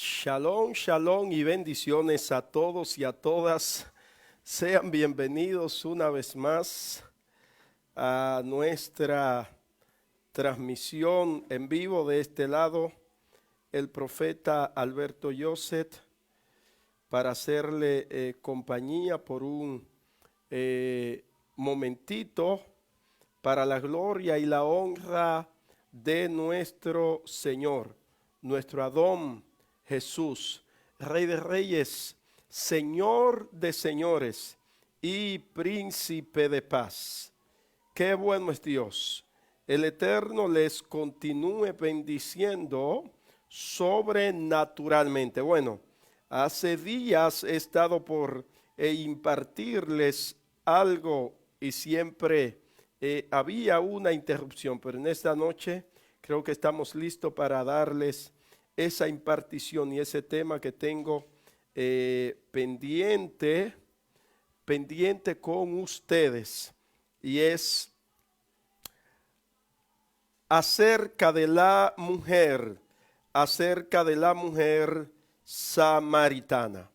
Shalom, shalom y bendiciones a todos y a todas. Sean bienvenidos una vez más a nuestra transmisión en vivo de este lado, el profeta Alberto Yosset, para hacerle compañía por un momentito para la gloria y la honra de nuestro Señor, nuestro Adón Jesús, Rey de Reyes, Señor de Señores y Príncipe de Paz. Qué bueno es Dios. El Eterno les continúe bendiciendo sobrenaturalmente. Bueno, hace días he estado por impartirles algo y siempre había una interrupción, pero en esta noche creo que estamos listos para darles esa impartición y ese tema que tengo pendiente con ustedes, y es acerca de la mujer samaritana.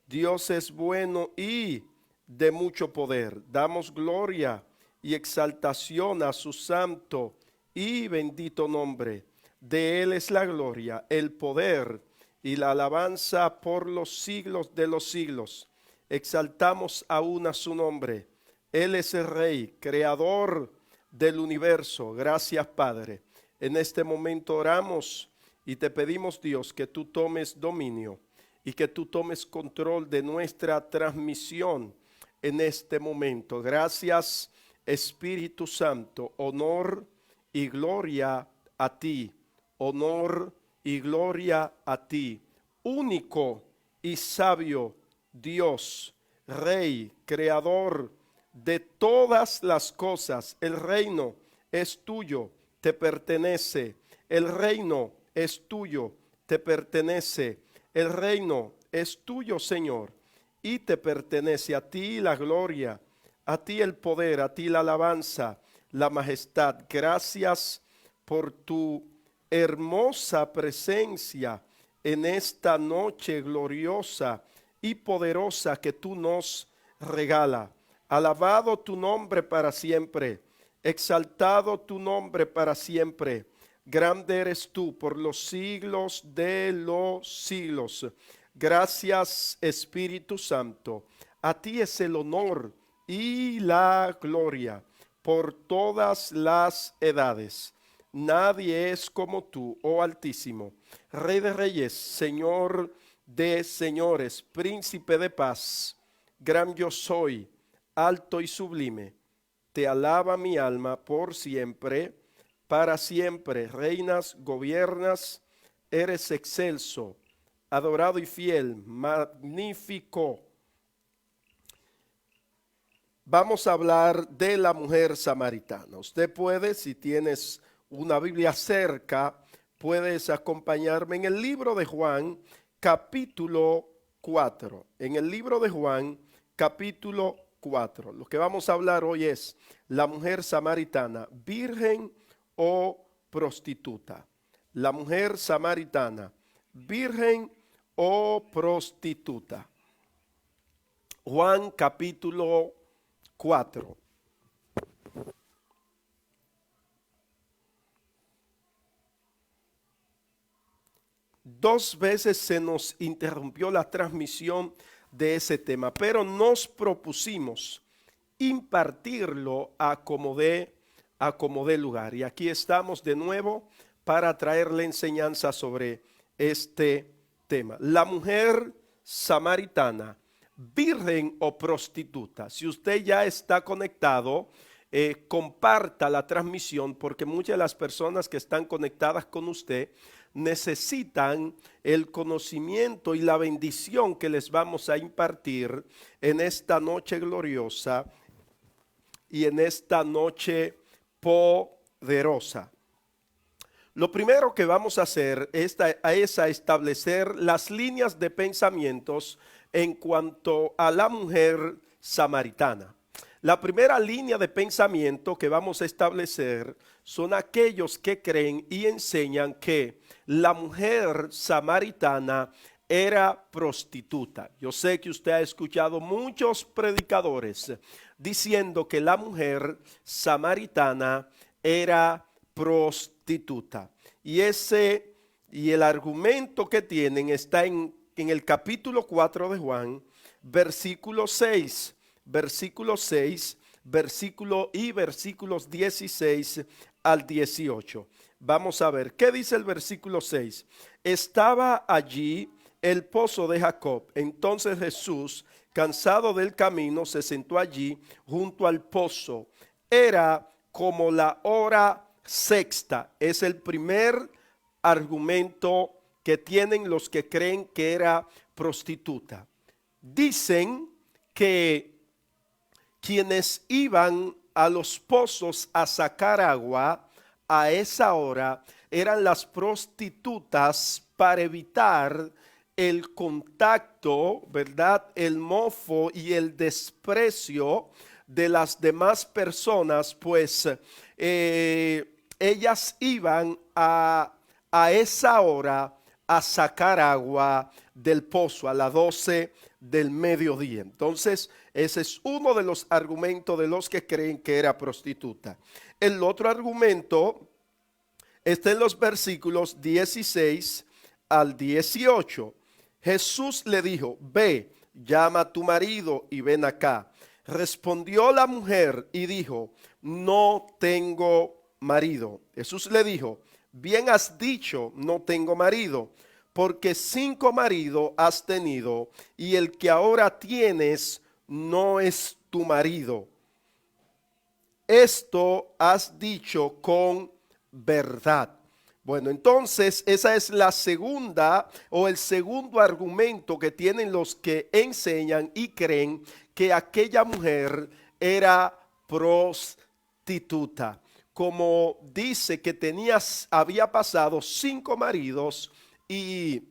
Dios es bueno y de mucho poder. Damos gloria y exaltación a su santo y bendito nombre. De Él es la gloria, el poder y la alabanza por los siglos de los siglos. Exaltamos aún a su nombre. Él es el Rey, creador del universo. Gracias, Padre. En este momento oramos y te pedimos, Dios, que tú tomes dominio y que tú tomes control de nuestra transmisión en este momento. Gracias, Espíritu Santo. Honor y gloria a ti. Honor y gloria a ti, único y sabio Dios, Rey, creador de todas las cosas. El reino es tuyo, te pertenece. El reino es tuyo, te pertenece. El reino es tuyo, Señor, y te pertenece. A ti la gloria, a ti el poder, a ti la alabanza, la majestad. Gracias por tu hermosa presencia en esta noche gloriosa y poderosa que tú nos regala. Alabado tu nombre para siempre, exaltado tu nombre para siempre. Grande eres tú por los siglos de los siglos. Gracias, Espíritu Santo. A ti es el honor y la gloria por todas las edades. Nadie es como tú, oh Altísimo, Rey de Reyes, Señor de Señores, Príncipe de Paz, gran yo soy, alto y sublime. Te alaba mi alma por siempre, para siempre. Reinas, gobiernas, eres excelso, adorado y fiel, magnífico. Vamos a hablar de la mujer samaritana. Usted puede, si tienes una Biblia cerca, puedes acompañarme en el libro de Juan, capítulo 4. En el libro de Juan, capítulo 4. Lo que vamos a hablar hoy es la mujer samaritana, virgen o prostituta. La mujer samaritana, virgen o prostituta. Juan, capítulo 4. Dos veces se nos interrumpió la transmisión de ese tema, pero nos propusimos impartirlo a como dé lugar. Y aquí estamos de nuevo para traerle enseñanza sobre este tema. La mujer samaritana, virgen o prostituta. Si usted ya está conectado, comparta la transmisión, porque muchas de las personas que están conectadas con usted necesitan el conocimiento y la bendición que les vamos a impartir en esta noche gloriosa y en esta noche poderosa. Lo primero que vamos a hacer es a establecer las líneas de pensamientos en cuanto a la mujer samaritana. La primera línea de pensamiento que vamos a establecer son aquellos que creen y enseñan que la mujer samaritana era prostituta. Yo sé que usted ha escuchado muchos predicadores diciendo que la mujer samaritana era prostituta. Y el argumento que tienen está en el capítulo 4 de Juan, versículo 6, versículos 16 al 18. Vamos a ver, ¿qué dice el versículo 6? Estaba allí el pozo de Jacob. Entonces Jesús, cansado del camino, se sentó allí junto al pozo. Era como la hora sexta. Es el primer argumento que tienen los que creen que era prostituta. Dicen que quienes iban a los pozos a sacar agua a esa hora eran las prostitutas para evitar el contacto, ¿verdad? El mofo y el desprecio de las demás personas, pues ellas iban a esa hora a sacar agua del pozo a las 12 del mediodía. Entonces, ese es uno de los argumentos de los que creen que era prostituta. El otro argumento está en los versículos 16 al 18. Jesús le dijo, ve, llama a tu marido y ven acá. Respondió la mujer y dijo, no tengo marido. Jesús le dijo, bien has dicho, no tengo marido, porque 5 maridos has tenido y el que ahora tienes no es tu marido. Esto has dicho con verdad. Bueno, entonces esa es la segunda o el segundo argumento que tienen los que enseñan y creen que aquella mujer era prostituta. Como dice que había pasado 5 maridos y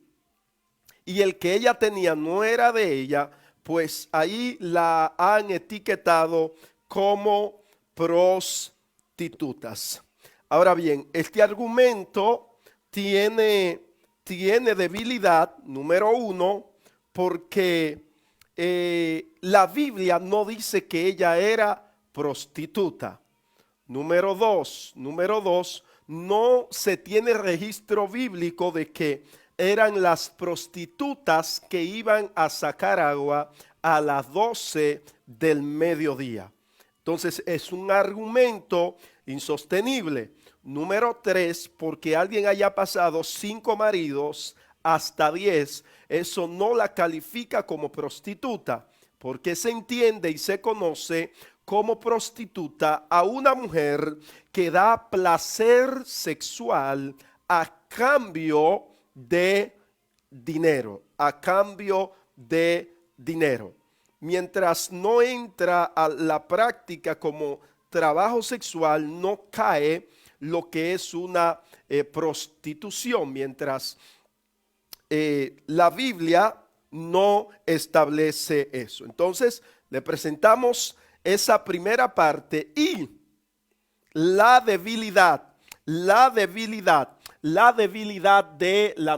el que ella tenía no era de ella, pues ahí la han etiquetado como prostitutas. Ahora bien, este argumento tiene debilidad, número 1, porque la Biblia no dice que ella era prostituta. Número dos, no se tiene registro bíblico de que eran las prostitutas que iban a sacar agua a las 12 del mediodía. Entonces es un argumento insostenible. Número 3, porque alguien haya pasado 5 maridos hasta 10, eso no la califica como prostituta, porque se entiende y se conoce como prostituta a una mujer que da placer sexual a cambio de dinero, Mientras no entra a la práctica como trabajo sexual, no cae lo que es una prostitución, mientras la Biblia no establece eso. Entonces, le presentamos esa primera parte y la debilidad de la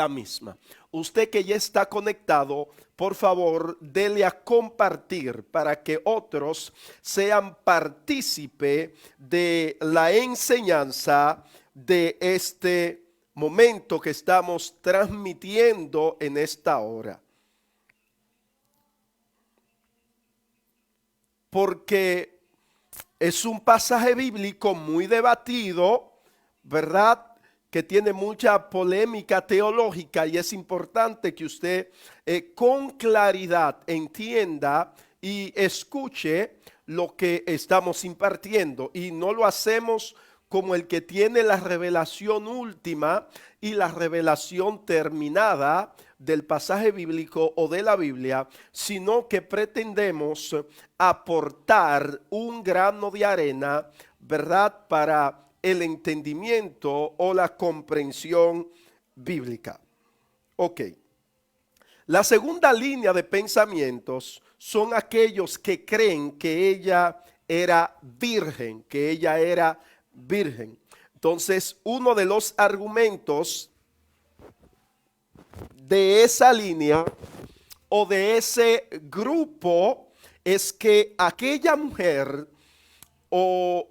misma. Usted que ya está conectado, por favor, dele a compartir para que otros sean partícipe de la enseñanza de este momento que estamos transmitiendo en esta hora. Porque es un pasaje bíblico muy debatido, ¿verdad? Que tiene mucha polémica teológica y es importante que usted con claridad entienda y escuche lo que estamos impartiendo. Y no lo hacemos como el que tiene la revelación última y la revelación terminada del pasaje bíblico o de la Biblia, sino que pretendemos aportar un grano de arena, ¿verdad?, para el entendimiento o la comprensión bíblica. Ok. La segunda línea de pensamientos son aquellos que creen que ella era virgen, Entonces, uno de los argumentos de esa línea o de ese grupo es que aquella mujer, o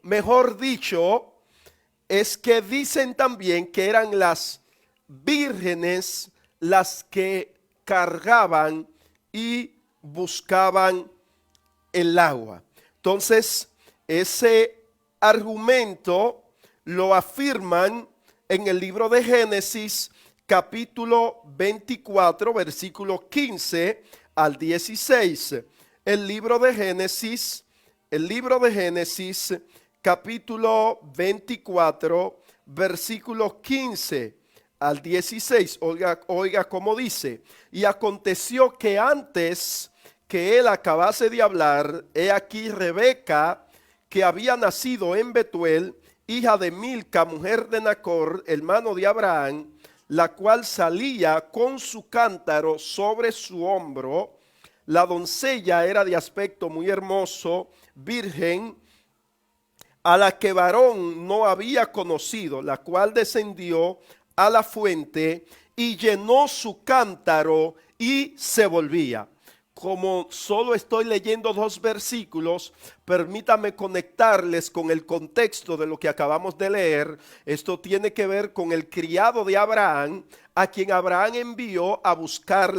mejor dicho, es que dicen también que eran las vírgenes las que cargaban y buscaban el agua. Entonces, ese argumento lo afirman en el libro de Génesis, capítulo 24, versículo 15 al 16. El libro de Génesis, capítulo 24, versículo 15 al 16. Oiga cómo dice: y aconteció que antes que él acabase de hablar, he aquí Rebeca, que había nacido en Betuel, hija de Milca, mujer de Nacor, hermano de Abraham, la cual salía con su cántaro sobre su hombro. La doncella era de aspecto muy hermoso, virgen, a la que varón no había conocido, la cual descendió a la fuente y llenó su cántaro y se volvía. Como solo estoy leyendo 2 versículos, permítame conectarles con el contexto de lo que acabamos de leer. Esto tiene que ver con el criado de Abraham, a quien Abraham envió a buscar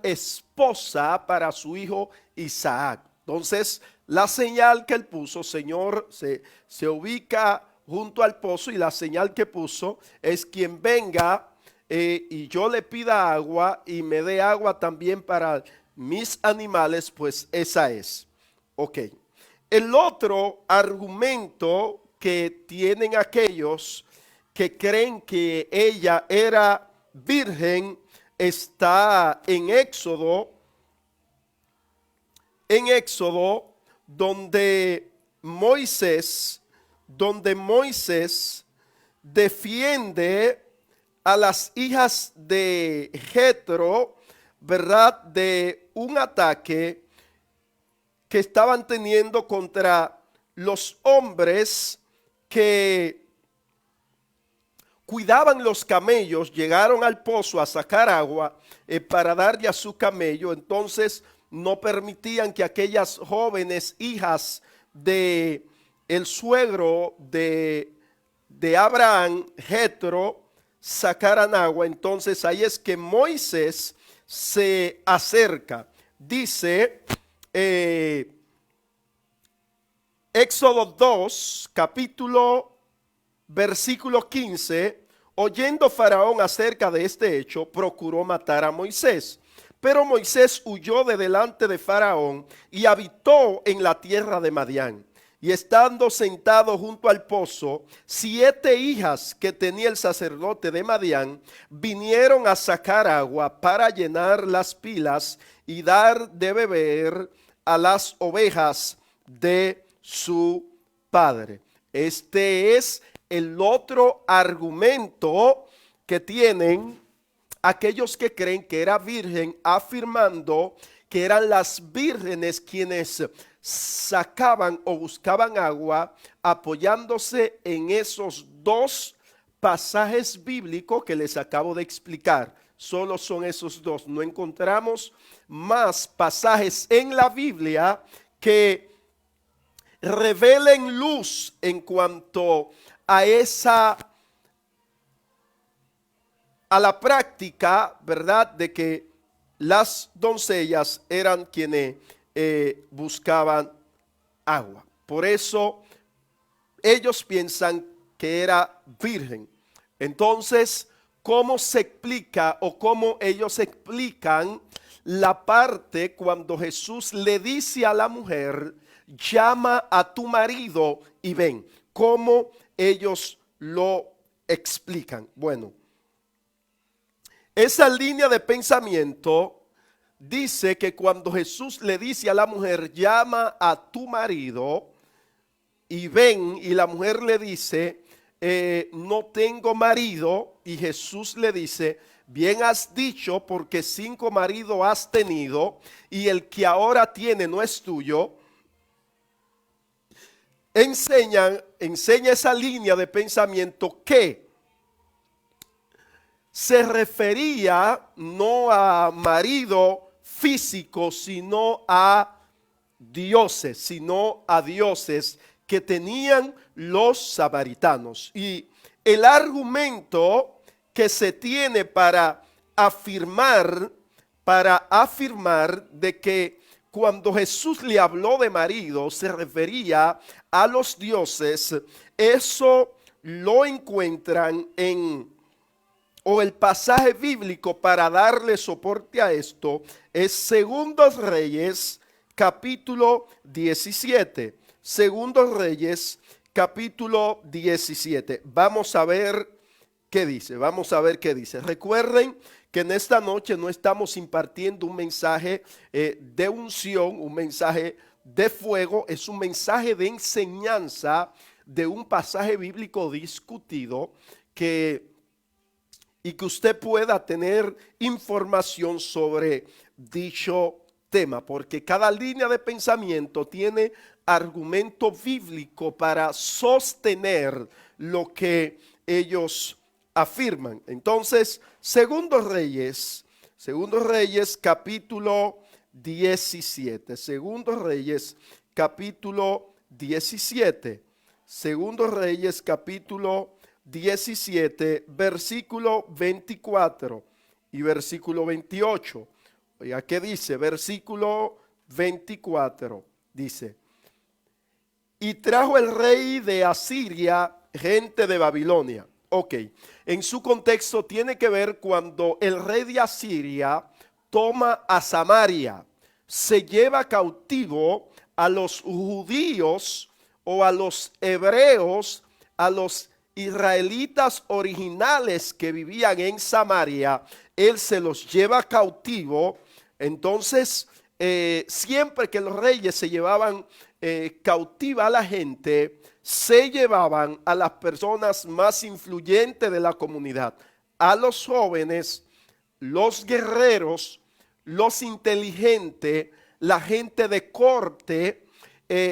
esposa para su hijo Isaac. Entonces, la señal que él puso, Señor, se ubica junto al pozo, y la señal que puso es: quien venga y yo le pida agua y me dé agua también para mis animales, pues esa es. Ok. El otro argumento que tienen aquellos que creen que ella era virgen está en Éxodo, donde Moisés defiende a las hijas de Jetro, ¿verdad?, de un ataque que estaban teniendo contra los hombres que cuidaban los camellos. Llegaron al pozo a sacar agua para darle a su camello. Entonces no permitían que aquellas jóvenes hijas de el suegro de Abraham, Jetro, sacaran agua. Entonces ahí es que Moisés se acerca. Dice Éxodo 2, capítulo, versículo 15: oyendo Faraón acerca de este hecho, procuró matar a Moisés. Pero Moisés huyó de delante de Faraón y habitó en la tierra de Madián. Y estando sentado junto al pozo, 7 hijas que tenía el sacerdote de Madián vinieron a sacar agua para llenar las pilas y dar de beber a las ovejas de su padre. Este es el otro argumento que tienen aquellos que creen que era virgen, afirmando que eran las vírgenes quienes sacaban o buscaban agua, apoyándose en esos 2 pasajes bíblicos que les acabo de explicar. Solo son esos 2. No encontramos más pasajes en la Biblia que revelen luz en cuanto a la práctica, ¿verdad?, de que las doncellas eran quienes buscaban agua. Por eso ellos piensan que era virgen. Entonces, ¿cómo se explica o cómo ellos explican la parte cuando Jesús le dice a la mujer: llama a tu marido y ven? ¿Cómo ellos lo explican? Bueno, esa línea de pensamiento dice que cuando Jesús le dice a la mujer: llama a tu marido y ven, y la mujer le dice: no tengo marido, y Jesús le dice, bien has dicho, porque 5 maridos has tenido y el que ahora tiene no es tuyo. Enseña esa línea de pensamiento que se refería no a marido físico, sino a dioses, que tenían los samaritanos. Y el argumento que se tiene para afirmar de que cuando Jesús le habló de marido se refería a los dioses, eso lo encuentran el pasaje bíblico para darle soporte a esto es Segundos Reyes capítulo 17. Segundos Reyes capítulo 17. Vamos a ver qué dice. Recuerden que en esta noche no estamos impartiendo un mensaje de unción, un mensaje de fuego, es un mensaje de enseñanza de un pasaje bíblico discutido y que usted pueda tener información sobre dicho tema, porque cada línea de pensamiento tiene argumento bíblico para sostener lo que ellos afirman. Entonces, Segundos Reyes capítulo 17. Segundos Reyes capítulo 17. Segundos Reyes capítulo 17, versículo 24 y versículo 28. Oiga, ¿qué dice? Versículo 24 dice: y trajo el rey de Asiria gente de Babilonia. Ok, en su contexto tiene que ver cuando el rey de Asiria toma a Samaria, se lleva cautivo a los judíos o a los hebreos, a los israelitas originales que vivían en Samaria, él se los lleva cautivo. Entonces, siempre que los reyes se llevaban cautiva a la gente, se llevaban a las personas más influyentes de la comunidad, a los jóvenes, los guerreros, los inteligentes, la gente de corte,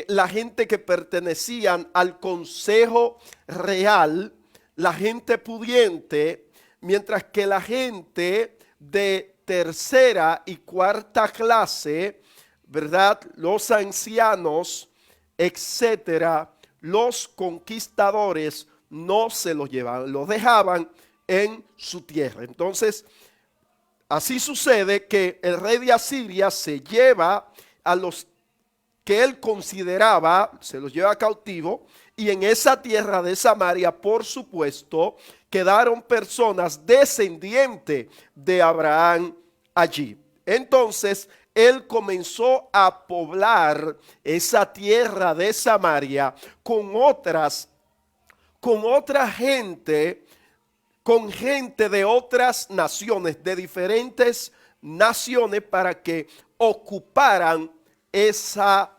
la gente que pertenecían al consejo real, la gente pudiente, mientras que la gente de tercera y cuarta clase, ¿verdad? Los ancianos, etcétera, los conquistadores no se los llevaban, los dejaban en su tierra. Entonces, así sucede que el rey de Asiria se lleva a los que él consideraba, se los lleva cautivo, y en esa tierra de Samaria, por supuesto, quedaron personas descendientes de Abraham allí. Entonces, él comenzó a poblar esa tierra de Samaria con otra gente, con gente de otras naciones, de diferentes naciones, para que ocuparan esa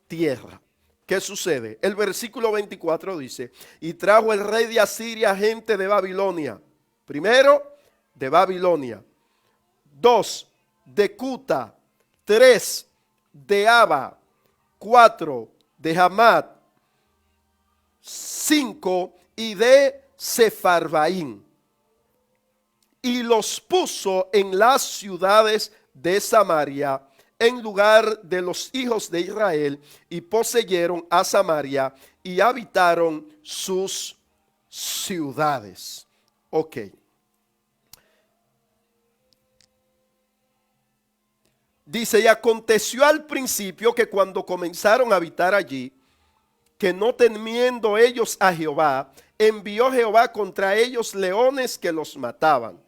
tierra. ¿Qué sucede? El versículo 24 dice: y trajo el rey de Asiria gente de Babilonia. Primero, de Babilonia. 2, de Cuta. 3, de Aba. 4, de Hamat. 5, y de Sefarvaim. Y los puso en las ciudades de Samaria, en lugar de los hijos de Israel, y poseyeron a Samaria y habitaron sus ciudades. Ok. Dice: y aconteció al principio que cuando comenzaron a habitar allí, que no temiendo ellos a Jehová, envió Jehová contra ellos leones que los mataban.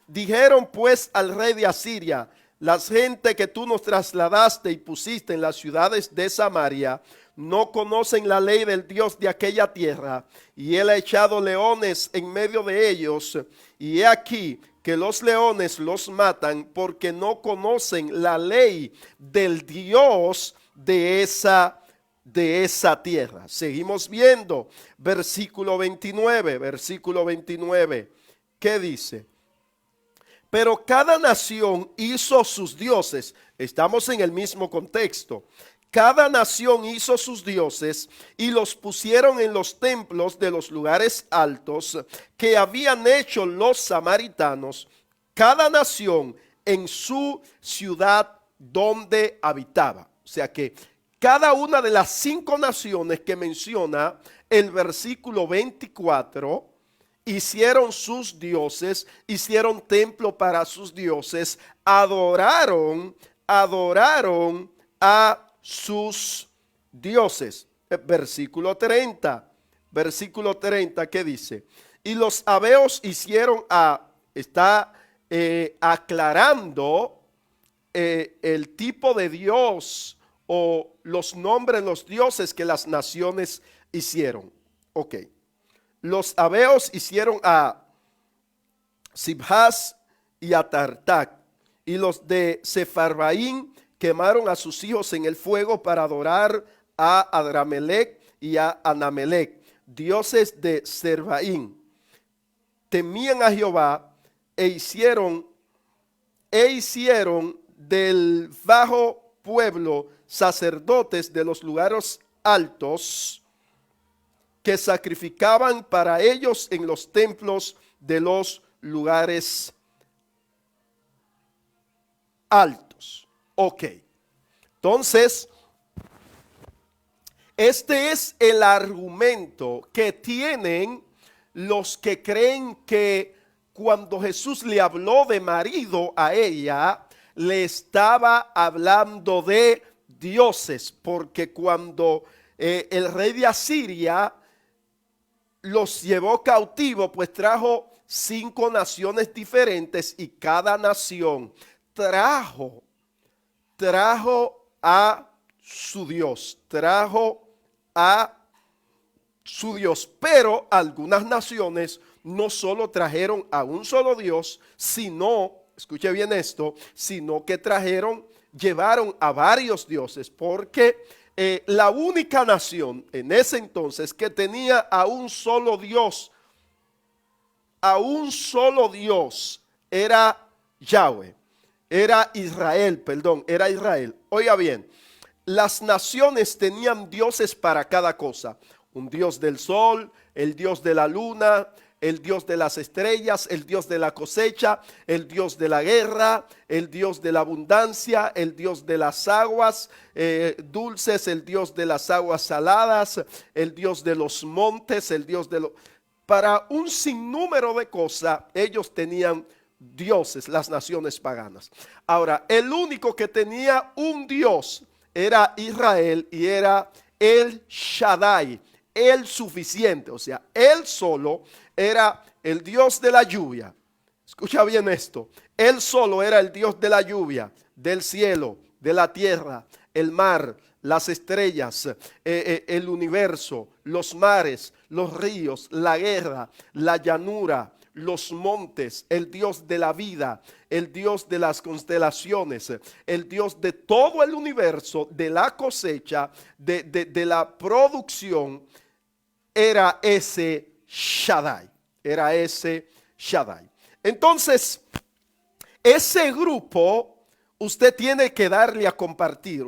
Dijeron pues al rey de Asiria: las gente que tú nos trasladaste y pusiste en las ciudades de Samaria no conocen la ley del Dios de aquella tierra, y él ha echado leones en medio de ellos, y he aquí que los leones los matan porque no conocen la ley del Dios de esa de esa tierra. Seguimos viendo versículo 29. ¿Qué dice? Pero cada nación hizo sus dioses. Estamos en el mismo contexto. Cada nación hizo sus dioses y los pusieron en los templos de los lugares altos que habían hecho los samaritanos, cada nación en su ciudad donde habitaba. O sea que cada una de las 5 naciones que menciona el versículo 24 hicieron sus dioses, hicieron templo para sus dioses, adoraron a sus dioses. Versículo 30, ¿qué dice? Y los heveos hicieron está aclarando el tipo de Dios o los nombres de los dioses que las naciones hicieron. Ok. Los heveos hicieron a Sibhas y a Tartac, y los de Sepharvaim quemaron a sus hijos en el fuego para adorar a Adramelech y a Anamelech, dioses de Servaim. Temían a Jehová e hicieron del bajo pueblo sacerdotes de los lugares altos que sacrificaban para ellos en los templos de los lugares altos. Ok. Entonces, este es el argumento que tienen los que creen que cuando Jesús le habló de marido a ella, le estaba hablando de dioses, porque cuando el rey de Asiria los llevó cautivo, pues trajo 5 naciones diferentes y cada nación trajo a su Dios, pero algunas naciones no solo trajeron a un solo Dios, sino, escuche bien esto, sino que llevaron a varios dioses, porque la única nación en ese entonces que tenía a un solo Dios era Yahweh, era Israel. Oiga bien, las naciones tenían dioses para cada cosa: un dios del sol, el dios de la luna, el dios de las estrellas, el dios de la cosecha, el dios de la guerra, el dios de la abundancia, el dios de las aguas dulces, el dios de las aguas saladas, el dios de los montes, para un sinnúmero de cosas ellos tenían dioses, las naciones paganas. Ahora, el único que tenía un dios era Israel, y era el Shaddai, el suficiente. O sea, él solo era el Dios de la lluvia. Escucha bien esto: él solo era el Dios de la lluvia, del cielo, de la tierra, el mar, las estrellas, el universo, los mares, los ríos, la guerra, la llanura, los montes, el Dios de la vida, el Dios de las constelaciones, el Dios de todo el universo, de la cosecha, de la producción. Era ese Shaddai. Entonces, ese grupo usted tiene que darle a compartir.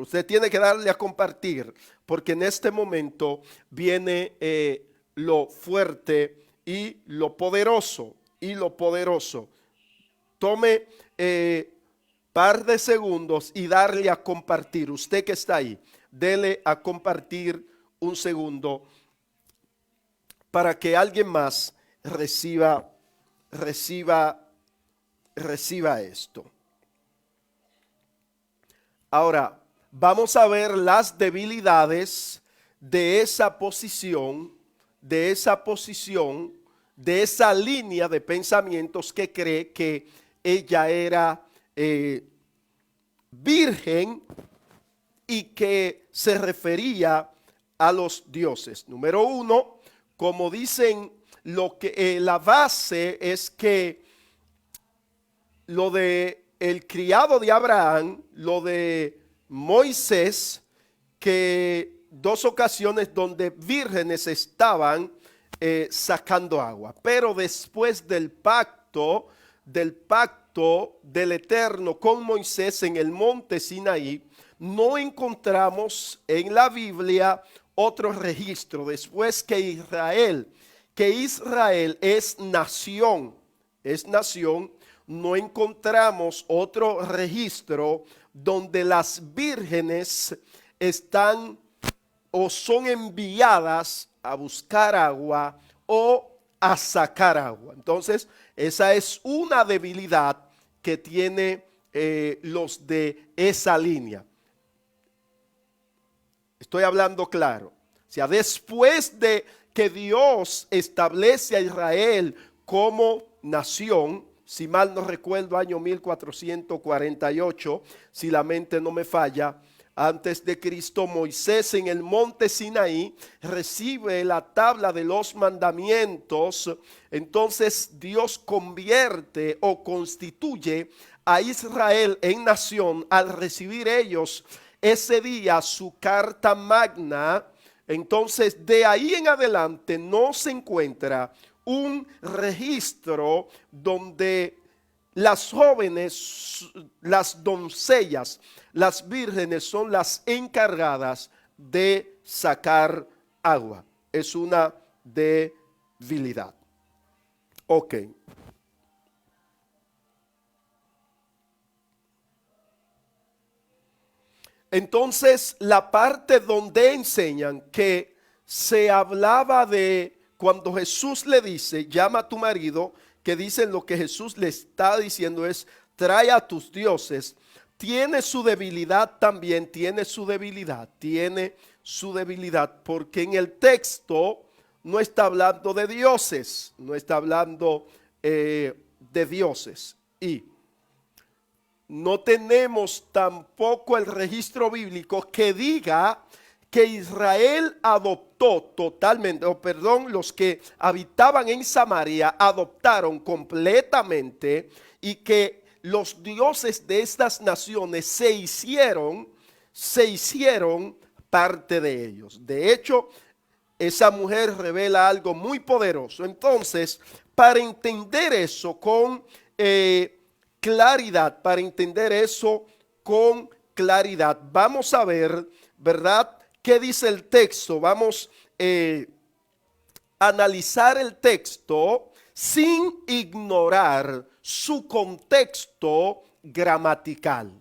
Porque en este momento viene lo fuerte y lo poderoso. Tome par de segundos y darle a compartir. Usted que está ahí, dele a compartir un segundo, para que alguien más reciba esto. Ahora, vamos a ver las debilidades de esa posición, de esa línea de pensamientos que cree que ella era virgen y que se refería a los dioses. Número 1, como dicen, la base es que lo de el criado de Abraham, lo de Moisés, que dos ocasiones donde vírgenes estaban sacando agua. Pero después del pacto del Eterno con Moisés en el monte Sinaí, no encontramos en la Biblia otro registro. Después que Israel es nación, no encontramos otro registro donde las vírgenes están o son enviadas a buscar agua o a sacar agua. Entonces, esa es una debilidad que tiene los de esa línea. Estoy hablando claro. O sea, después de que Dios establece a Israel como nación, si mal no recuerdo, año 1448, si la mente no me falla, antes de Cristo, Moisés en el monte Sinaí recibe la tabla de los mandamientos. Entonces Dios convierte o constituye a Israel en nación al recibir ellos ese día su carta magna. Entonces de ahí en adelante no se encuentra un registro donde las jóvenes, las doncellas, las vírgenes son las encargadas de sacar agua. Es una debilidad. Ok. Entonces, la parte donde enseñan que se hablaba de cuando Jesús le dice, llama a tu marido, que dicen lo que Jesús le está diciendo es, trae a tus dioses. Tiene su debilidad también, tiene su debilidad, porque en el texto no está hablando de dioses, no está hablando de dioses. Y no tenemos tampoco el registro bíblico que diga que Israel adoptó totalmente, los que habitaban en Samaria adoptaron completamente y que los dioses de estas naciones se hicieron parte de ellos. De hecho, esa mujer revela algo muy poderoso. Entonces, para entender eso con claridad, vamos a ver, ¿verdad?, ¿qué dice el texto? Vamos a analizar el texto sin ignorar su contexto gramatical.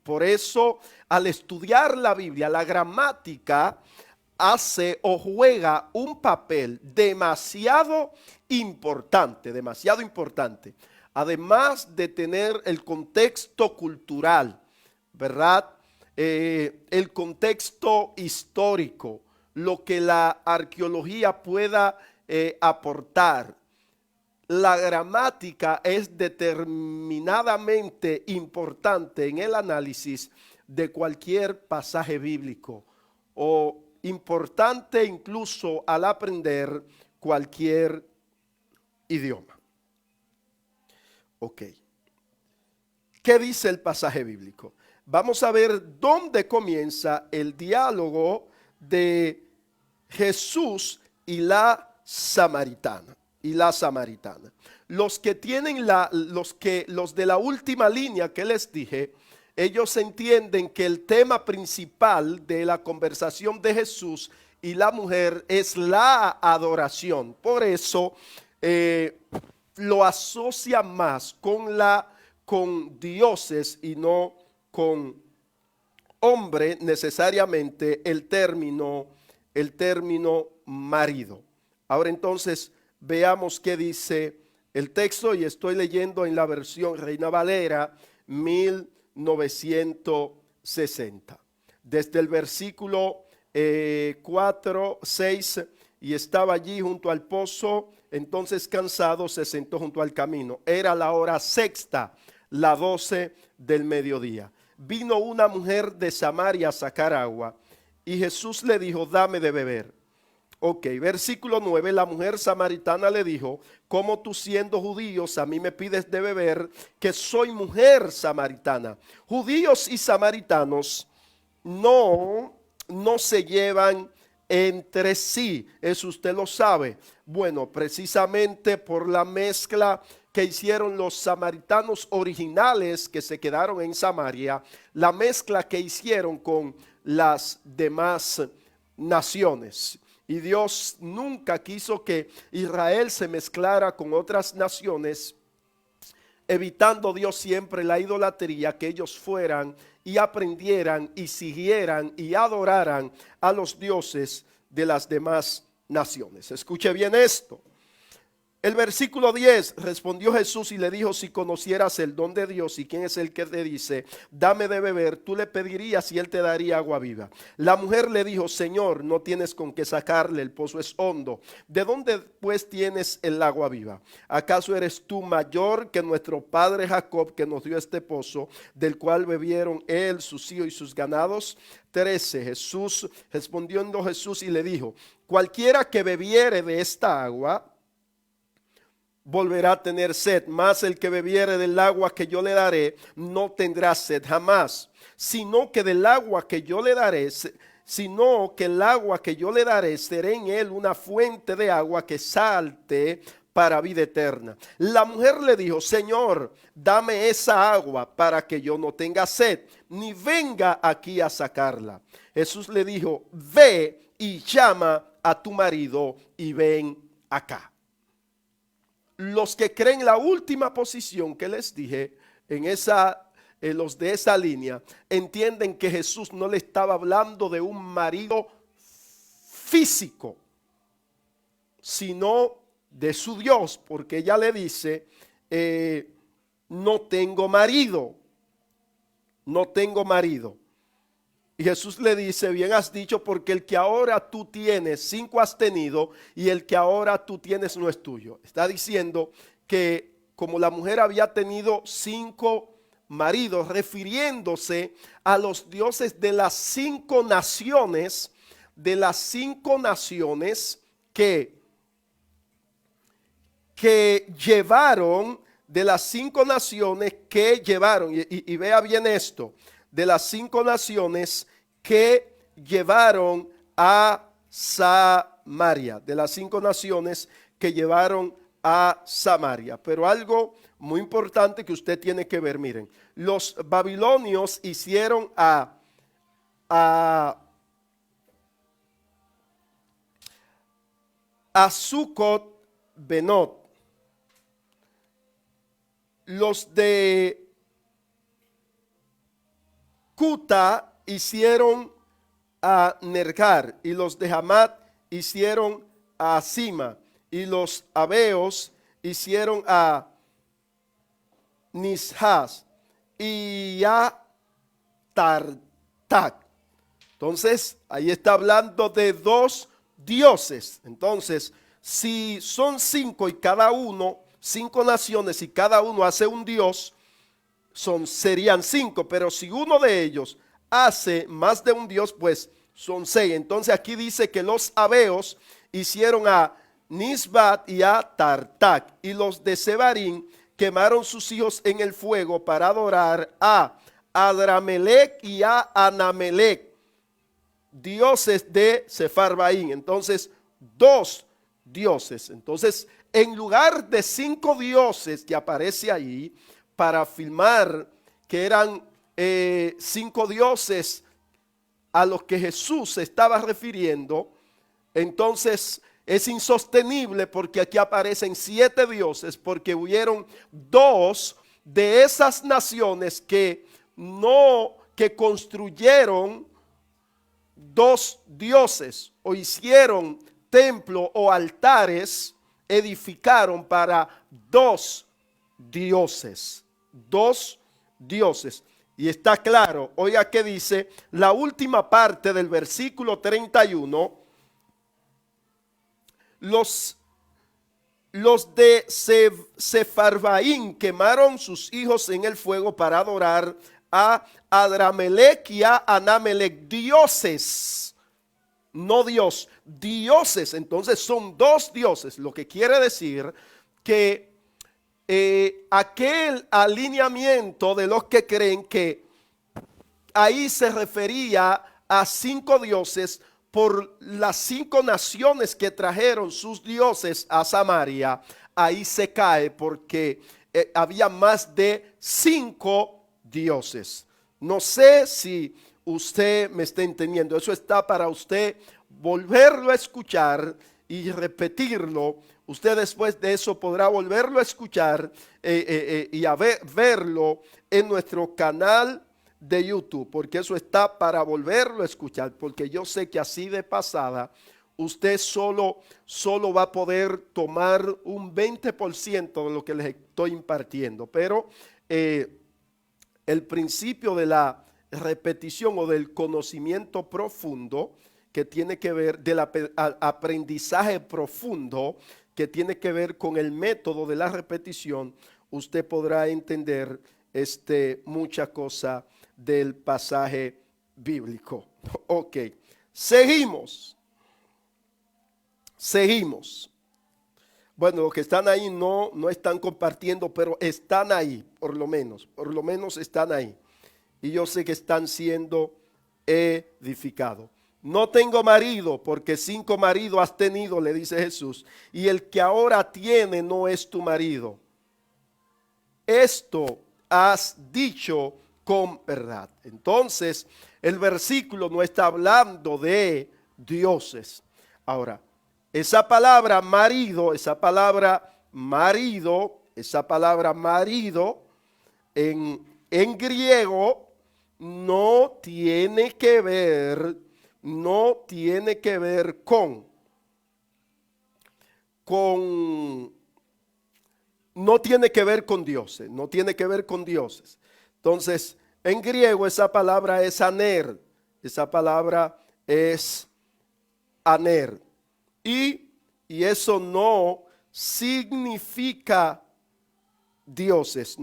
Por eso, al estudiar la Biblia, la gramática hace o juega un papel demasiado importante. Además de tener el contexto cultural, ¿verdad? El contexto histórico, lo que la arqueología pueda aportar. La gramática es determinadamente importante en el análisis de cualquier pasaje bíblico o importante incluso al aprender cualquier idioma. Ok. ¿Qué dice el pasaje bíblico? Vamos a ver dónde comienza el diálogo de Jesús y la samaritana. Los que tienen los de la última línea que les dije, ellos entienden que el tema principal de la conversación de Jesús y la mujer es la adoración. Por eso lo asocia más con dioses y no con hombre necesariamente el término marido. Ahora entonces veamos qué dice el texto y estoy leyendo en la versión Reina Valera 1960. Desde el versículo 4, 6, y estaba allí junto al pozo, entonces cansado se sentó junto al camino. Era la hora sexta, la 12 del mediodía. Vino una mujer de Samaria a sacar agua y Jesús le dijo, dame de beber. Ok, versículo 9, la mujer samaritana le dijo, ¿cómo tú siendo judíos a mí me pides de beber que soy mujer samaritana? Judíos y samaritanos no se llevan entre sí, eso usted lo sabe. Bueno, precisamente por la mezcla que hicieron los samaritanos originales que se quedaron en Samaria, la mezcla que hicieron con las demás naciones. Y Dios nunca quiso que Israel se mezclara con otras naciones, evitando Dios siempre la idolatría, que ellos fueran y aprendieran y siguieran y adoraran a los dioses de las demás naciones. Escuche bien esto. El versículo 10, respondió Jesús y le dijo, si conocieras el don de Dios y quién es el que te dice, dame de beber, tú le pedirías y él te daría agua viva. La mujer le dijo, Señor, no tienes con qué sacarle, el pozo es hondo. ¿De dónde pues tienes el agua viva? ¿Acaso eres tú mayor que nuestro padre Jacob, que nos dio este pozo, del cual bebieron él, sus hijos y sus ganados? 13, respondiendo Jesús y le dijo, cualquiera que bebiere de esta agua, volverá a tener sed, mas el que bebiere del agua que yo le daré, no tendrá sed jamás, sino que del agua que yo le daré, el agua que yo le daré, será en él una fuente de agua que salte para vida eterna. La mujer le dijo, Señor, dame esa agua para que yo no tenga sed, ni venga aquí a sacarla. Jesús le dijo, ve y llama a tu marido y ven acá. Los que creen la última posición que les dije, los de esa línea, entienden que Jesús no le estaba hablando de un marido físico, sino de su Dios, porque ella le dice, no tengo marido, no tengo marido. Y Jesús le dice, bien has dicho, porque el que ahora tú tienes, 5 has tenido, y el que ahora tú tienes no es tuyo. Está diciendo que como la mujer había tenido 5 maridos, refiriéndose a los dioses de las 5 naciones, que llevaron, y vea bien esto, de las 5 naciones que llevaron a Samaria, Pero algo muy importante que usted tiene que ver, miren, los babilonios hicieron a Sucot Benot. Los de Cuta hicieron a Nergal, y los de Hamat hicieron a Sima, y los Abeos hicieron a Nishas y a Tartak. Entonces, ahí está hablando de 2 dioses. Entonces, si son 5 y cada uno, 5 naciones y cada uno hace un dios, serían 5, pero si uno de ellos hace más de un dios, pues son 6. Entonces aquí dice que los Abeos hicieron a Nisbat y a Tartak, y los de Sebarín quemaron sus hijos en el fuego para adorar a Adramelech y a Anamelech, dioses de Sefarvaín. Entonces 2 dioses. Entonces, en lugar de 5 dioses que aparece ahí, para afirmar que eran 5 dioses a los que Jesús se estaba refiriendo, entonces es insostenible, porque aquí aparecen 7 dioses, porque hubieron 2 de esas naciones que construyeron 2 dioses, o hicieron templo o altares, edificaron para 2 dioses. 2 dioses. Y está claro, oiga que dice la última parte del versículo 31, los de Sefarvaín quemaron sus hijos en el fuego para adorar a Adramelech y a Anamelech, dioses, no Dios, dioses. Entonces son dos dioses, lo que quiere decir que aquel alineamiento de los que creen que ahí se refería a 5 dioses por las 5 naciones que trajeron sus dioses a Samaria, ahí se cae porque había más de 5 dioses. No sé si usted me está entendiendo. Eso está para usted volverlo a escuchar y repetirlo. Usted después de eso podrá volverlo a escuchar y verlo en nuestro canal de YouTube, porque eso está para volverlo a escuchar, porque yo sé que así de pasada usted solo va a poder tomar un 20% de lo que les estoy impartiendo, pero el principio de la repetición o del conocimiento profundo que tiene que ver, del aprendizaje profundo que tiene que ver con el método de la repetición, usted podrá entender mucha cosa del pasaje bíblico. Ok, seguimos. Bueno, los que están ahí no están compartiendo, pero están ahí, por lo menos están ahí. Y yo sé que están siendo edificados. No tengo marido, porque 5 maridos has tenido, le dice Jesús, y el que ahora tiene no es tu marido. Esto has dicho con verdad. Entonces, el versículo no está hablando de dioses. Ahora, esa palabra marido en griego no tiene que ver con dioses, Entonces, en griego esa palabra es aner. Y eso no significa dioses,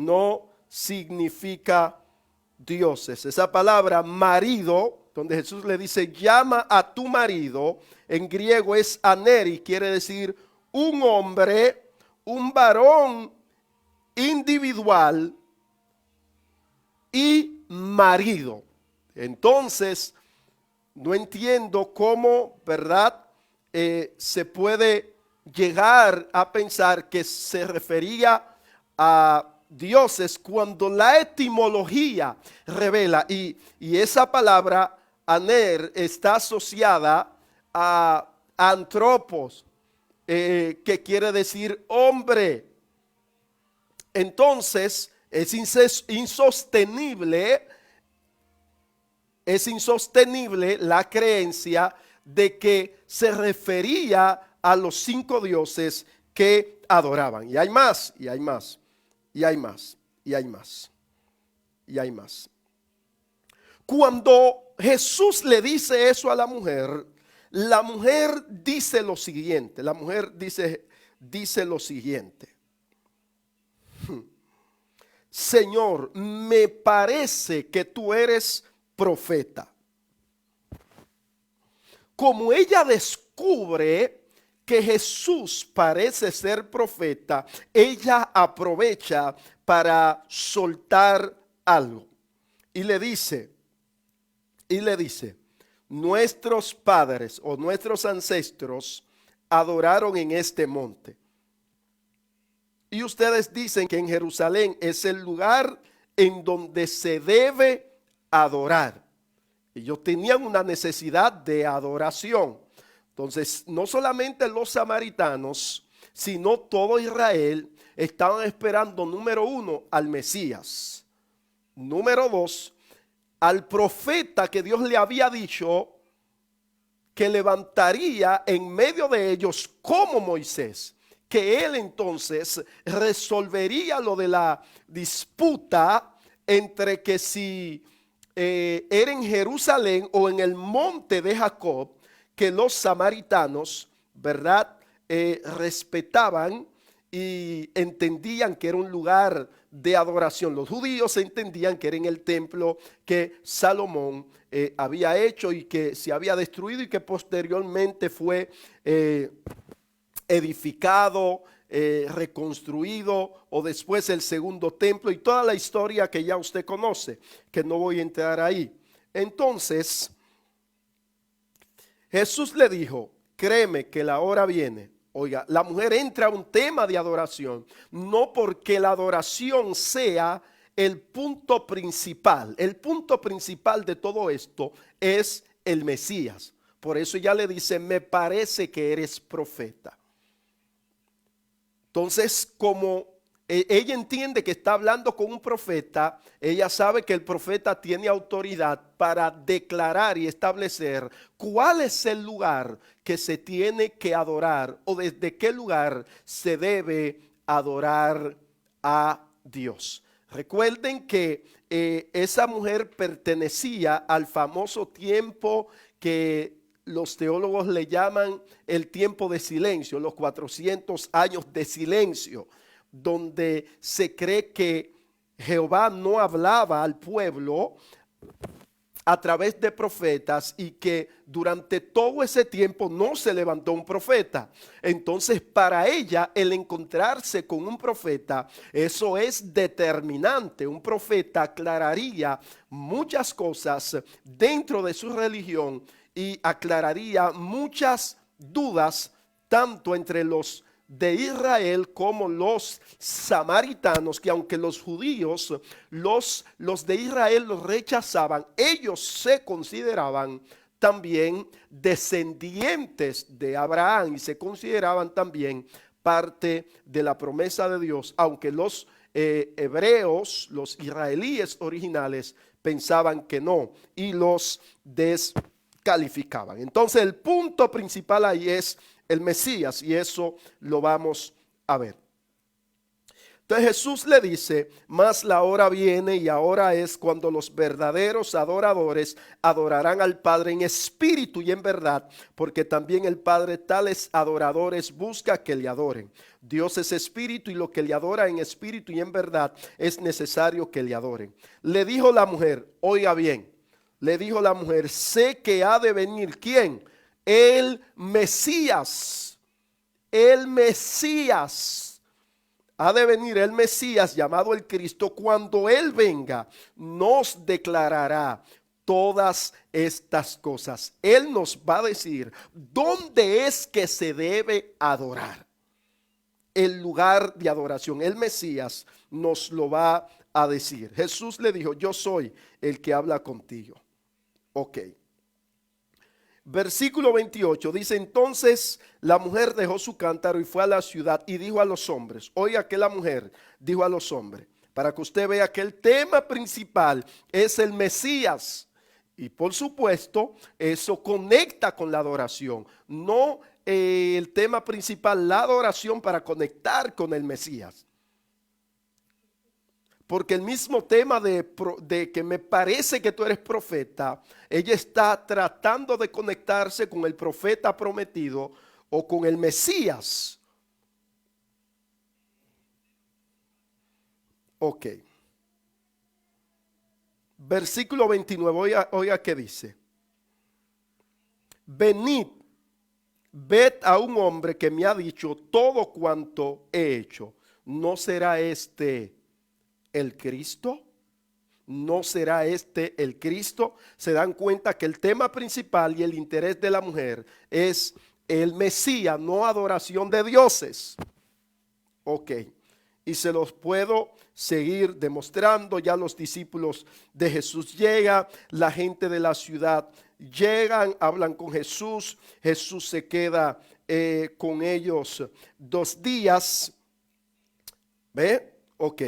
Esa palabra marido, donde Jesús le dice llama a tu marido, en griego es aneri, quiere decir un hombre, un varón individual y marido. Entonces, no entiendo cómo, ¿verdad? Se puede llegar a pensar que se refería a dioses cuando la etimología revela y esa palabra aner está asociada a antropos, que quiere decir hombre. Entonces es insostenible la creencia de que se refería a los 5 dioses que adoraban. Y hay más. Cuando Jesús le dice eso a la mujer dice lo siguiente. Señor, me parece que tú eres profeta. Como ella descubre que Jesús parece ser profeta, ella aprovecha para soltar algo. Y le dice, nuestros padres o nuestros ancestros adoraron en este monte. Y ustedes dicen que en Jerusalén es el lugar en donde se debe adorar. Ellos tenían una necesidad de adoración. Entonces, no solamente los samaritanos, sino todo Israel estaban esperando, número 1, al Mesías. Número 2, al profeta que Dios le había dicho que levantaría en medio de ellos como Moisés. Que él entonces resolvería lo de la disputa entre que si era en Jerusalén o en el monte de Jacob, que los samaritanos, ¿verdad? Respetaban y entendían que era un lugar de adoración. Los judíos entendían que era en el templo que Salomón había hecho y que se había destruido y que posteriormente fue edificado, reconstruido, o después el segundo templo y toda la historia que ya usted conoce, que no voy a entrar ahí. Entonces Jesús le dijo: créeme que la hora viene. Oiga, la mujer entra a un tema de adoración, no porque la adoración sea el punto principal. El punto principal de todo esto es el Mesías. Por eso ella le dice: me parece que eres profeta. Entonces, como ella entiende que está hablando con un profeta, ella sabe que el profeta tiene autoridad para declarar y establecer cuál es el lugar que se tiene que adorar o desde qué lugar se debe adorar a Dios. Recuerden que esa mujer pertenecía al famoso tiempo que los teólogos le llaman el tiempo de silencio, los 400 años de silencio, donde se cree que Jehová no hablaba al pueblo a través de profetas y que durante todo ese tiempo no se levantó un profeta. Entonces, para ella, el encontrarse con un profeta, eso es determinante. Un profeta aclararía muchas cosas dentro de su religión y aclararía muchas dudas tanto entre los de Israel como los samaritanos, que aunque los judíos, los de Israel los rechazaban, ellos se consideraban también descendientes de Abraham y se consideraban también parte de la promesa de Dios, aunque los hebreos, los israelíes originales, pensaban que no y los descalificaban. Entonces el punto principal ahí es el Mesías, y eso lo vamos a ver. Entonces Jesús le dice: mas la hora viene y ahora es cuando los verdaderos adoradores adorarán al Padre en espíritu y en verdad, porque también el Padre tales adoradores busca que le adoren. Dios es espíritu y lo que le adora en espíritu y en verdad es necesario que le adoren. Le dijo la mujer, oiga bien, le dijo la mujer: sé que ha de venir, ¿quién? El Mesías. El Mesías. Ha de venir el Mesías llamado el Cristo. Cuando Él venga, nos declarará todas estas cosas. Él nos va a decir dónde es que se debe adorar. El lugar de adoración. El Mesías nos lo va a decir. Jesús le dijo: yo soy el que habla contigo. Ok. Versículo 28 dice: entonces la mujer dejó su cántaro y fue a la ciudad y dijo a los hombres. Oiga que la mujer dijo a los hombres, para que usted vea que el tema principal es el Mesías. Y por supuesto eso conecta con la adoración. No el tema principal, la adoración, para conectar con el Mesías. Porque el mismo tema de que me parece que tú eres profeta, ella está tratando de conectarse con el profeta prometido o con el Mesías. Ok. Versículo 29, oiga qué dice. Venid, ved a un hombre que me ha dicho todo cuanto he hecho. ¿No será este el Cristo? ¿No será este el Cristo? Se dan cuenta que el tema principal y el interés de la mujer es el Mesías, no adoración de dioses. Ok, y se los puedo seguir demostrando. Ya los discípulos de Jesús llegan, la gente de la ciudad llegan, hablan con Jesús. Jesús se queda con ellos 2 días. ¿Ve? Ok.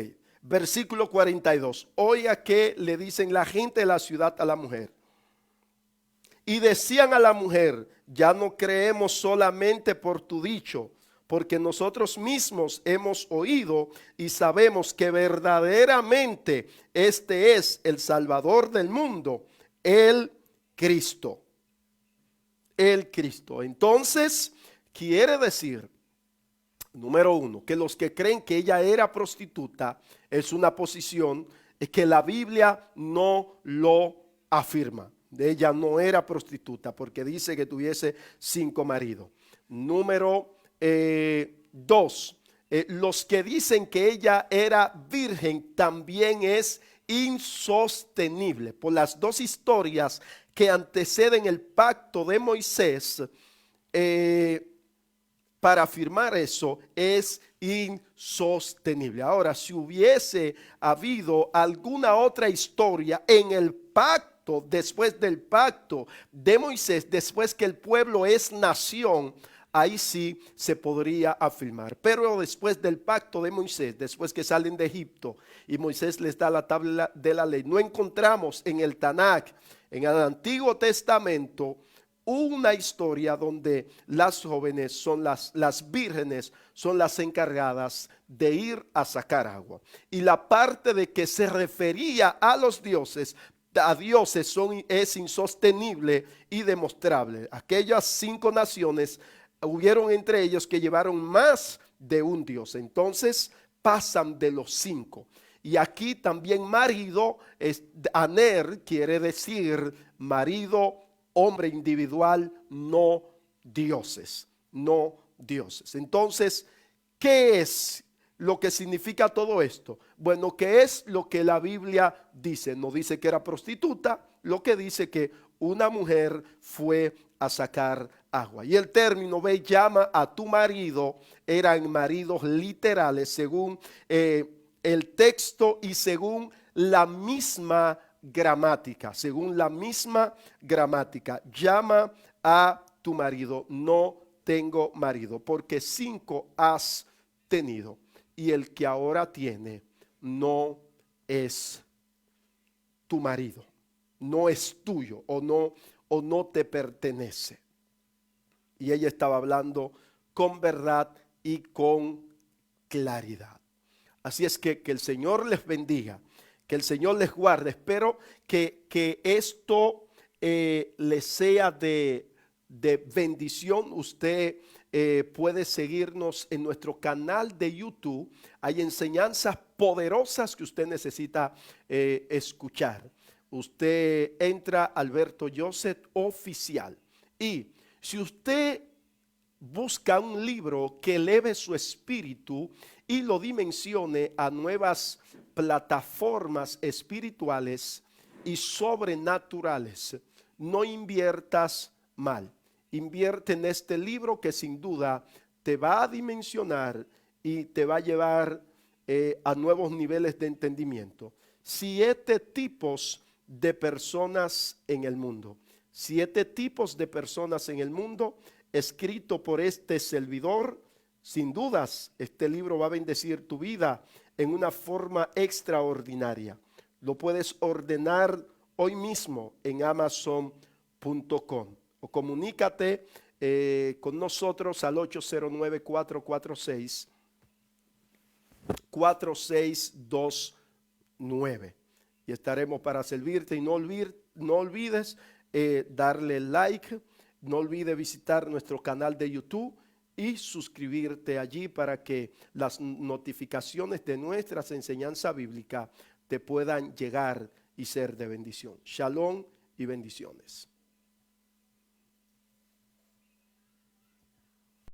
Versículo 42. Oiga que le dicen la gente de la ciudad a la mujer. Y decían a la mujer: ya no creemos solamente por tu dicho, porque nosotros mismos hemos oído y sabemos que verdaderamente este es el Salvador del mundo, el Cristo. El Cristo. Entonces, quiere decir Número uno, que los que creen que ella era prostituta es una posición que la Biblia no lo afirma. Ella no era prostituta porque dice que tuviese 5 maridos. Número 2, los que dicen que ella era virgen también es insostenible. Por las 2 historias que anteceden el pacto de Moisés, para afirmar eso es insostenible. Ahora, si hubiese habido alguna otra historia en el pacto, después del pacto de Moisés, después que el pueblo es nación, ahí sí se podría afirmar. Pero después del pacto de Moisés, después que salen de Egipto y Moisés les da la tabla de la ley, no encontramos en el Tanakh, en el Antiguo Testamento, una historia donde las jóvenes son las vírgenes son las encargadas de ir a sacar agua. Y la parte de que se refería a los dioses, a dioses es insostenible y demostrable. Aquellas 5 naciones, hubieron entre ellos que llevaron más de un dios. Entonces pasan de los 5. Y aquí también marido, aner quiere decir marido, hombre individual, no dioses, no dioses. Entonces, ¿qué es lo que significa todo esto? Bueno, ¿qué es lo que la Biblia dice? No dice que era prostituta, lo que dice que una mujer fue a sacar agua. Y el término, ve, llama a tu marido, eran maridos literales según el texto y según la misma gramática, llama a tu marido, no tengo marido, porque 5 has tenido y el que ahora tiene no es tu marido, no es tuyo o no te pertenece. Y ella estaba hablando con verdad y con claridad. Así es que el Señor les bendiga, que el Señor les guarde. Espero que esto les sea de bendición. Usted puede seguirnos en nuestro canal de YouTube. Hay enseñanzas poderosas que usted necesita escuchar. Usted entra Alberto Joseph Oficial. Y si usted busca un libro que eleve su espíritu y lo dimensione a nuevas plataformas espirituales y sobrenaturales, no inviertas mal. Invierte en este libro que sin duda te va a dimensionar y te va a llevar a nuevos niveles de entendimiento. 7 tipos de personas en el mundo. 7 tipos de personas en el mundo, escrito por este servidor. Sin dudas, este libro va a bendecir tu vida en una forma extraordinaria. Lo puedes ordenar hoy mismo en Amazon.com o comunícate con nosotros al 809-446-4629 y estaremos para servirte. Y no olvides darle like, no olvides visitar nuestro canal de YouTube y suscribirte allí para que las notificaciones de nuestras enseñanzas bíblicas te puedan llegar y ser de bendición. Shalom y bendiciones.